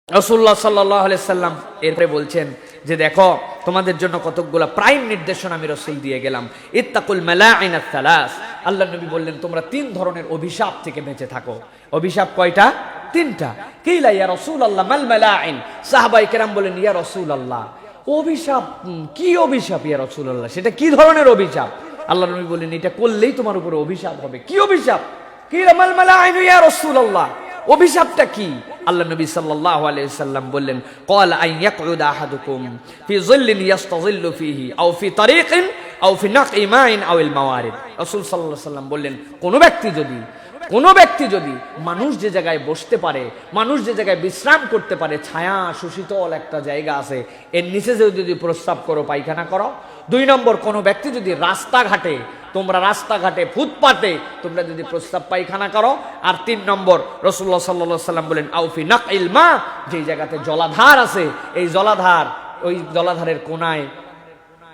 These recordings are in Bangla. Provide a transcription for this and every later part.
রাসূলুল্লাহ সাল্লাল্লাহু আলাইহি সাল্লাম এরপরে বলছেন যে দেখো তোমাদের জন্য কতকগুলো প্রাইম নির্দেশনা আমি রাসূল দিয়ে গেলাম। ইত্তাকুল মালাইনাত সালাস, আল্লাহ নবী বললেন তোমরা তিন ধরনের অভিশাপ থেকে বেঁচে থাকো। অভিশাপ কয়টা? তিনটা। কিলা ইয়া রাসূলুল্লাহ মাল মালাইন, সাহাবায়ে কেরাম বলেন ইয়া রাসূলুল্লাহ অভিশাপ কি? অভিশাপ ইয়া রাসূলুল্লাহ, সেটা কি ধরনের অভিশাপ? আল্লাহ নবী বললেন এটা করলেই তোমার উপরে অভিশাপ হবে। কি অভিশাপ? কিলা মাল মালাইন ইয়া রাসূলুল্লাহ, অভিশাপটা কি? আল্লাহ নবী সাল্লাল্লাহু আলাইহি সাল্লাম বললেন ক্বাল আন ইয়াকউদা আহাদুকুম ফি যিল্লিন ইয়াস্তাযিল্লু ফিহি আও ফি তারিকিন আও ফি নাকইমাইন আও আল মাওয়ারিদ। রাসূল সাল্লাল্লাহু আলাইহি সাল্লাম বললেন কোনো ব্যক্তি যদি মানুষ যে জায়গায় বসতে পারে, মানুষ যে জায়গায় বিশ্রাম করতে পারে, ছায়া সুশীতল একটা জায়গা আছে, এর নিচে যদি প্রস্রাব করো, পায়খানা করো। 2 নম্বর, কোনো ব্যক্তি যদি রাস্তাঘাটে ফুটপাতে তোমরা যদি প্রস্রাব পায়খানা করো। আর 3 নম্বর, রাসূলুল্লাহ সাল্লাল্লাহু আলাইহি সাল্লাম বলেন আও ফি নাকইল মা, যে জায়গাতে জলাধার আছে, এই ওই জলাধারের কোনায়,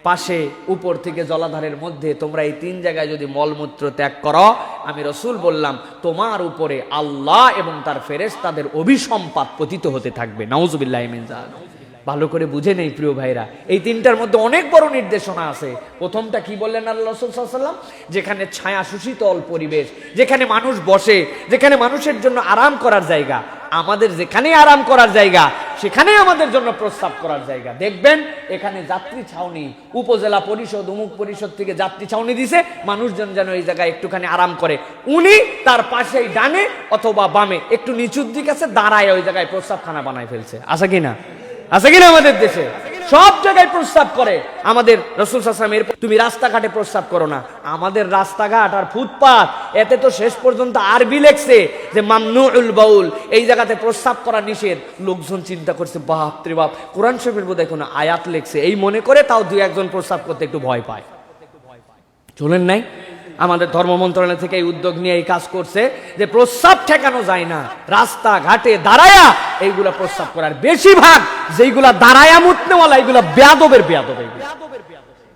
পাশে, উপর থেকে জলাধারের মধ্যে তোমরা এই 3 জায়গায় যদি মলমূত্র ত্যাগ করো, আমি রাসূল বললাম তোমার উপরে আল্লাহ এবং তার ফেরেশতাদের অভিসম্পাত পতিত হতে থাকবে। নাউযুবিল্লাহি মিন যালিক। ভালো করে বুঝে নেই প্রিয় ভাইরা, এই 3টার মধ্যে অনেক বড় নির্দেশনা আছে। প্রথমটা কি বললেন আল্লাহ রাসূল সাল্লাল্লাহু আলাইহি ওয়াসাল্লাম? যেখানে ছায়া সুশীতল পরিবেশ, যেখানে মানুষ বসে, যেখানে মানুষের জন্য আরাম করার জায়গা, আমাদের যেখানে আরাম করার জায়গা সেখানেই আমাদের জন্য প্রস্রাব করার জায়গা। দেখবেন এখানে যাত্রী ছাউনি, উপজেলা পরিষদ অমুক পরিষদ থেকে যাত্রী ছাউনি দিছে, মানুষজন যেন এই জায়গায় একটুখানি আরাম করে। উনি তার পাশেই ডানে অথবা বামে একটু নিচুর দিক আছে, দাঁড়ায় ওই জায়গায় প্রস্রাবখানা বানায় ফেলছে। আছে কিনা আমাদের দেশে? সব জায়গায় প্রস্রাব করে। আমাদের রাসূল সাল্লাল্লাহু আলাইহি ওয়াসাল্লাম তুমি রাস্তাঘাটে প্রস্রাব করো না। আমাদের রাস্তাঘাট আর ফুটপাত, এতে তো শেষ পর্যন্ত আরবি লেখছে যে মামনুউল বাউল, এই জায়গাতে প্রস্রাব করা নিষেধ। লোকজন চিন্তা করছে বাপ রে বাপ, কোরআন শরীফের বোধহয় কোনো আয়াত লেখছে, এই মনে করে তাও 2-1 প্রস্রাব করতে একটু ভয় পায়। চলেন নাই? আমাদের ধর্ম মন্ত্রণালয় থেকে এই উদ্যোগ নিয়ে এই কাজ করছে যে প্রস্রাব ঠেকানো যায় না, রাস্তাঘাটে দাঁড়ায়া এইগুলা প্রস্রাব করার। বেশিরভাগ যেইগুলা দাঁড়ায়া মুতনেওয়ালা এগুলা বেয়াদবের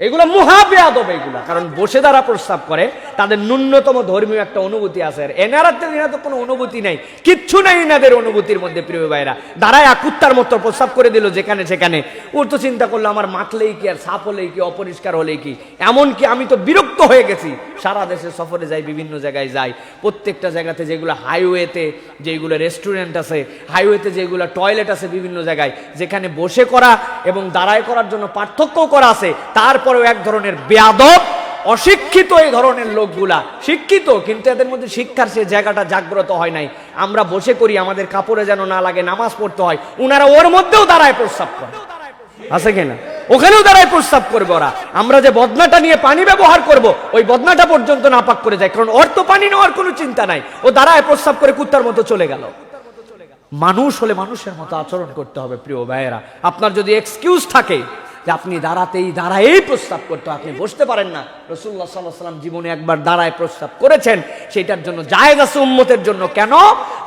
এগুলা মহা বেয়াদব এগুলা। কারণ বসে দাঁড়া প্রস্রাব করে, তাদের ন্যূনতম ধর্মীয় একটা অনুভূতি আছে। আর এনারা তো কোনো অনুভূতি নাই, কিচ্ছু নাই এনাদের অনুভূতির মধ্যে। প্রিয় ভাইরা, দাঁড়ায় কুত্তার মতো প্রস্রাব করে দিল যেখানে সেখানে। ওর তো চিন্তা করলো আমার মাখলেই কি, আর সাফ হলেই কি, অপরিষ্কার হলেই কি। এমনকি আমি তো বিরক্ত হয়ে গেছি, সারা দেশে সফরে যাই, বিভিন্ন জায়গায় যাই, প্রত্যেকটা জায়গাতে যেগুলো হাইওয়েতে যেগুলো রেস্টুরেন্ট আছে, হাইওয়েতে যেগুলো টয়লেট আছে, বিভিন্ন জায়গায় যেখানে বসে করা এবং দাঁড়ায় করার জন্য পার্থক্য করা আছে, তারপরেও এক ধরনের বেয়াদব, অশিক্ষিত এই ধরনের লোকগুলা। শিক্ষিত কিন্তু এদের মধ্যে শিক্ষার সে জায়গাটা জাগ্রত হয় নাই। আমরা বসে করি, আমাদের কাপড়ে যেন না লাগে, নামাজ পড়তে হয়, উনারা ওর মধ্যেও দাঁড়ায় প্রস্রাব করে। আছে কিনা? ওখানেও দাঁড়ায় প্রস্রাব করবে ওরা। আমরা যে বদনাটা নিয়ে পানি ব্যবহার করব, ওই বদনাটা পর্যন্ত নাপাক করে যায়, কারণ ওর তো পানি নেওয়ার কোনো চিন্তা নাই। ও দাঁড়ায় প্রস্রাব করে কুত্তার মতো চলে গেল। মানুষ হলে মানুষের মতো আচরণ করতে হবে। প্রিয় ভাইয়েরা, আপনার যদি এক্সকিউজ থাকে যে আপনি দাঁড়ায়েই প্রস্রাব করতে, আপনি বসতে পারেন না, রাসূলুল্লাহ সাল্লাল্লাহু আলাইহি ওয়াসাল্লাম জীবনে একবার দাঁড়ায় প্রস্রাব করেছেন, সেটার জন্য জায়েজ আছে উম্মতের জন্য। কেন?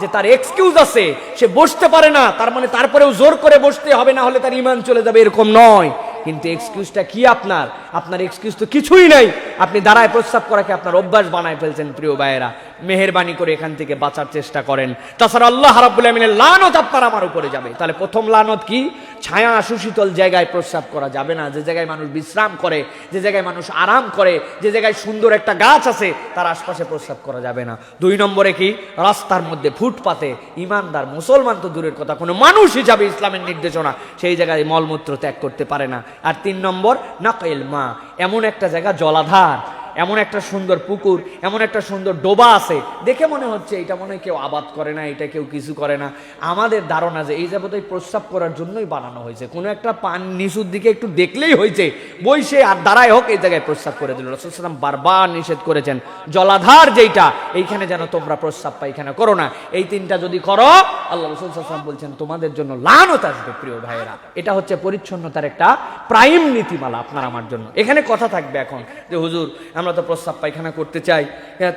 যে তার এক্সকিউজ আছে, সে বসতে পারে না, তার মানে তারপরেও জোর করে বসতে হবে, না হলে তার ঈমান চলে যাবে, এরকম নয়। কিন্তু এক্সকিউজটা কি আপনার এক্সকিউজ তো কিছুই নাই। আপনি দাঁড়ায় প্রস্রাব করাকে আপনার অভ্যাস বানায় ফেলছেন। প্রিয় ভাইয়েরা, মেহেরবানি করে এখান থেকে বাঁচার চেষ্টা করেন, তাছাড়া আল্লাহ রাব্বুল আলামিনের লানত আপনার আমার উপরে যাবে। তাহলে প্রথম লানত কি? ছায়া সুশীতল জায়গায় প্রস্রাব করা যাবে না, যে জায়গায় মানুষ বিশ্রাম করে, যে জায়গায় মানুষ আরাম করে, যে জায়গায় সুন্দর একটা গাছ আছে, তার আশপাশে প্রস্রাব করা যাবে না। 2 নম্বরে কি? রাস্তার মধ্যে, ফুটপাতে, ইমানদার মুসলমান তো দূরের কথা, কোনো মানুষ হিসাবে ইসলামের নির্দেশনা, সেই জায়গায় মলমূত্র ত্যাগ করতে পারে না। আর 3 নম্বর নাকাইল মা, এমন একটা জায়গা, জলাধার, এমন একটা সুন্দর পুকুর, এমন একটা সুন্দর ডোবা আছে, দেখে মনে হচ্ছে এটা মনে হয় কেউ আবাদ করে না, এটা কেউ কিছু করে না। আমাদের ধারণা যে এই যাবতীয় প্রস্রাব করার জন্যই বানানো হয়েছে, কোনো একটা পান নিচুর দিকে একটু দেখলেই হয়েছে, বইসে আর দাঁড়ায় হোক এই জায়গায় প্রস্রাব করে দিল। রাসূল সাল্লাল্লাহু আলাইহি ওয়াসাল্লাম বারবার নিষেধ করেছেন, জলাধার যেইটা, এইখানে যেন তোমরা প্রস্রাব পায়খানা করো না। এই 3টা যদি করো, আল্লাহ রাসূল সাল্লাল্লাহু আলাইহি ওয়াসাল্লাম বলছেন তোমাদের জন্য লানত আসবে। প্রিয় ভাইয়েরা, এটা হচ্ছে পরিচ্ছন্নতার একটা প্রাইম নীতিমালা আপনার আমার জন্য। এখানে কথা থাকবে এখন যে হুজুর আমরা তো প্রস্রাব পায়খানা করতে চাই,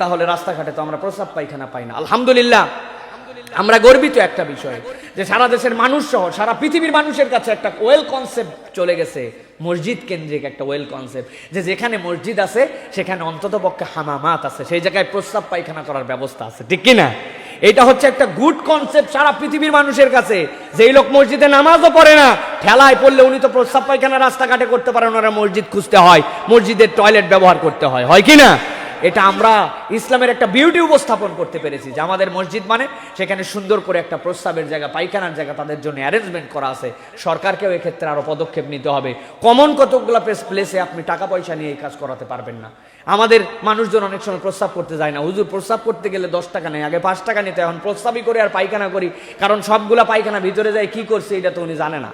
তাহলে রাস্তাঘাটে তো আমরা প্রস্রাব পায়খানা পাই না। আলহামদুলিল্লাহ, আমরা গর্বিত একটা বিষয় যে সারা দেশের মানুষ সহ সারা পৃথিবীর মানুষের কাছে একটা ওয়েল কনসেপ্ট চলে গেছে, মসজিদ কেন্দ্রিক একটা ওয়েল কনসেপ্ট, যে যেখানে মসজিদ আছে সেখানে অন্তত পক্ষে হামামাত আছে, সেই জায়গায় প্রস্রাব পায়খানা করার ব্যবস্থা আছে, ঠিক কিনা? এটা হচ্ছে একটা গুড কনসেপ্ট সারা পৃথিবীর মানুষের কাছে। যেই লোক মসজিদে নামাজও পড়ে না, ঠেলায় পড়লে উনি তো প্রস্রাব পায়খানা রাস্তাঘাটে করতে পারেন, ওরা মসজিদ খুঁজতে হয়, মসজিদের টয়লেট ব্যবহার করতে হয়, হয় কি না? এটা আমরা ইসলামের একটা বিউটি উপস্থাপন করতে পেরেছি যে আমাদের মসজিদ মানে সেখানে সুন্দর করে একটা প্রস্রাবের জায়গা, পায়খানার জায়গা তাদের জন্য অ্যারেঞ্জমেন্ট করা আছে। সরকারকেও এক্ষেত্রে আরো পদক্ষেপ নিতে হবে। কমন কতগুলো প্লেসে আপনি টাকা পয়সা নিয়ে এই কাজ করাতে পারবেন না। আমাদের মানুষজন অনেক সময় প্রস্রাব করতে যায় না, হুজুর প্রস্রাব করতে গেলে 10 টাকা নেই, আগে 5 টাকা নিতে, এখন প্রস্রাবই করে আর পায়খানা করি, কারণ সবগুলা পায়খানা ভিতরে যায় কি করছে এটা তো উনি জানে না।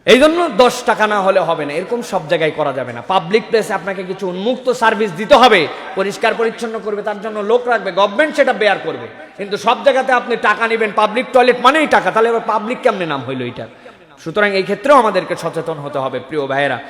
এই জন্য 10 টাকা না হলে হবে না, এরকম সব জায়গায় করা যাবে না। পাবলিক প্লেসে আপনাকে কিছু উন্মুক্ত সার্ভিস দিতে হবে, পরিষ্কার পরিচ্ছন্ন করবে, তার জন্য লোক রাখবে, গভর্নমেন্ট সেটা বেয়ার করবে। কিন্তু সব জায়গাতে আপনি টাকা নেবেন, পাবলিক টয়লেট মানেই টাকা, তাহলে এবার পাবলিক কেমনে নাম হইলো এটা? সুতরাং এই ক্ষেত্রেও আমাদেরকে সচেতন হতে হবে প্রিয় ভাইয়েরা।